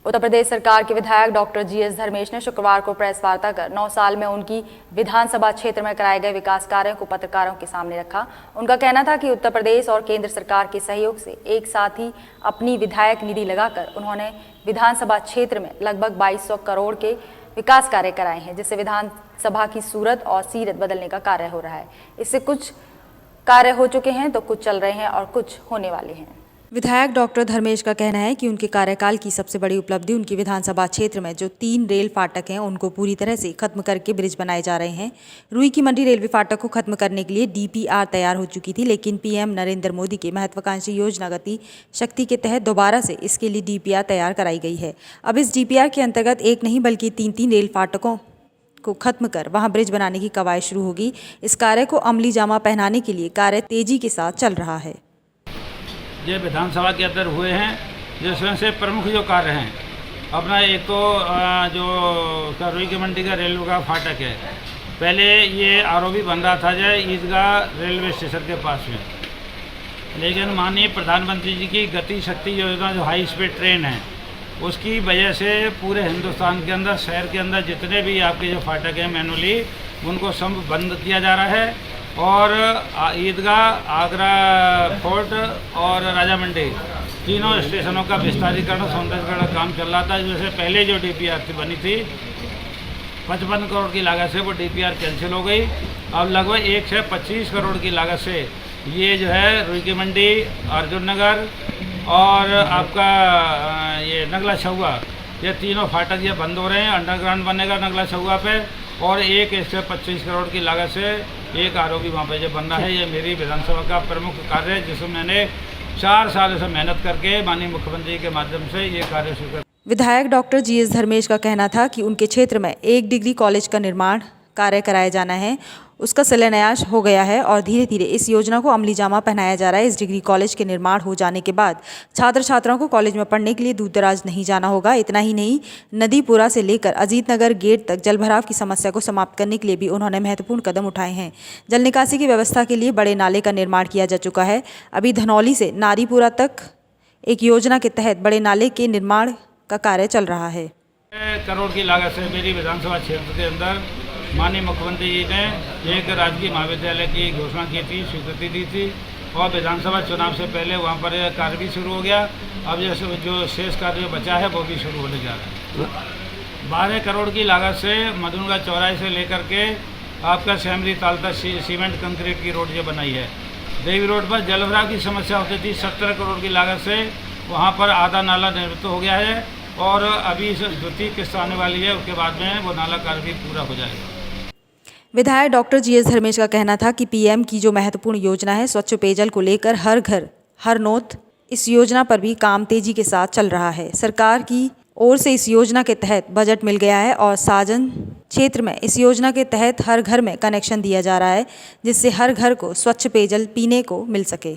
उत्तर प्रदेश सरकार के विधायक डॉक्टर जीएस धर्मेश ने शुक्रवार को प्रेस वार्ता कर 9 साल में उनकी विधानसभा क्षेत्र में कराए गए विकास कार्यों को पत्रकारों के सामने रखा। उनका कहना था कि उत्तर प्रदेश और केंद्र सरकार के सहयोग से एक साथ ही अपनी विधायक निधि लगाकर उन्होंने विधानसभा क्षेत्र में लगभग 2200 करोड़ के विकास कार्य कराए हैं, जिससे विधानसभा की सूरत और सीरत बदलने का कार्य हो रहा है। इससे कुछ कार्य हो चुके हैं तो कुछ चल रहे हैं और कुछ होने वाले हैं। विधायक डॉक्टर धर्मेश का कहना है कि उनके कार्यकाल की सबसे बड़ी उपलब्धि उनकी विधानसभा क्षेत्र में जो 3 रेल फाटक हैं उनको पूरी तरह से खत्म करके ब्रिज बनाए जा रहे हैं। रुई की मंडी रेलवे फाटक को खत्म करने के लिए डीपीआर तैयार हो चुकी थी, लेकिन पीएम नरेंद्र मोदी के महत्वाकांक्षी योजना गति शक्ति के तहत दोबारा से इसके लिए डीपीआर तैयार कराई गई है। अब इस डीपीआर के अंतर्गत एक नहीं बल्कि 3 रेल फाटकों को खत्म कर वहां ब्रिज बनाने की कवायद शुरू होगी। इस कार्य को अमली जामा पहनाने के लिए कार्य तेजी के साथ चल रहा है। ये विधानसभा के अंदर हुए हैं, जिसमें से प्रमुख जो कार्य हैं अपना एक तो जो रुई की मंडी का रेलवे का फाटक है। पहले ये आरओबी बन रहा था जो ईदगाह रेलवे स्टेशन के पास में, लेकिन माननीय प्रधानमंत्री जी की गति शक्ति योजना जो हाई स्पीड ट्रेन है उसकी वजह से पूरे हिंदुस्तान के अंदर शहर के अंदर जितने भी आपके जो फाटक हैं मैनुअली उनको सब बंद किया जा रहा है। और ईदगाह, आगरा फोर्ट और राजा मंडी तीनों स्टेशनों का विस्तारीकरण सौंदर्यीकरण का काम चल रहा था। जैसे पहले जो डीपीआर बनी थी 55 करोड़ की लागत से वो डीपीआर कैंसिल हो गई। अब लगभग 125 करोड़ की लागत से ये जो है रुई की मंडी, अर्जुन नगर और आपका ये नगला छुआ, ये तीनों फाटक ये बंद हो रहे हैं। अंडरग्राउंड बनेगा नगला छुआ पे और 125 करोड़ की लागत से एक आरओबी वहाँ पे जो बन रहा है। ये मेरी विधानसभा का प्रमुख कार्य है, जिसमें मैंने 4 साल से मेहनत करके माननीय मुख्यमंत्री के माध्यम से ये कार्य शुरू कर। विधायक डॉक्टर जीएस धर्मेश का कहना था कि उनके क्षेत्र में 1 डिग्री कॉलेज का निर्माण कार्य कराया जाना है, उसका शिलान्यास हो गया है और धीरे धीरे इस योजना को अमली जामा पहनाया जा रहा है। इस डिग्री कॉलेज के निर्माण हो जाने के बाद छात्र छात्राओं को कॉलेज में पढ़ने के लिए दूर दराज नहीं जाना होगा। इतना ही नहीं, नदीपुरा से लेकर अजीत नगर गेट तक जलभराव की समस्या को समाप्त करने के लिए भी उन्होंने महत्वपूर्ण कदम उठाए हैं। जल निकासी की व्यवस्था के लिए बड़े नाले का निर्माण किया जा चुका है। अभी धनौली से नारीपुरा तक एक योजना के तहत बड़े नाले के निर्माण का कार्य चल रहा है। करोड़ की लागत से मेरी विधानसभा क्षेत्र के अंदर माननीय मुख्यमंत्री जी ने एक राजकीय महाविद्यालय की घोषणा की थी, स्वीकृति दी थी और विधानसभा चुनाव से पहले वहाँ पर कार्य भी शुरू हो गया। अब जो शेष कार्य बचा है वो भी शुरू होने जा रहा है। 12 करोड़ की लागत से मधुनगा चौराहे से लेकर के आपका शहमरी ताल तक सीमेंट कंक्रीट की रोड जो बनाई है। देवी रोड पर जलभराव की समस्या होती थी, 17 करोड़ की लागत से वहाँ पर आधा नाला निर्मित हो गया है और अभी द्वितीय किस्त आने वाली है, उसके बाद में वो नाला कार्य भी पूरा हो जाएगा। विधायक डॉक्टर जीएस धर्मेश का कहना था कि पीएम की जो महत्वपूर्ण योजना है स्वच्छ पेयजल को लेकर हर घर हर नोत, इस योजना पर भी काम तेजी के साथ चल रहा है। सरकार की ओर से इस योजना के तहत बजट मिल गया है और साजन क्षेत्र में इस योजना के तहत हर घर में कनेक्शन दिया जा रहा है, जिससे हर घर को स्वच्छ पेयजल पीने को मिल सके।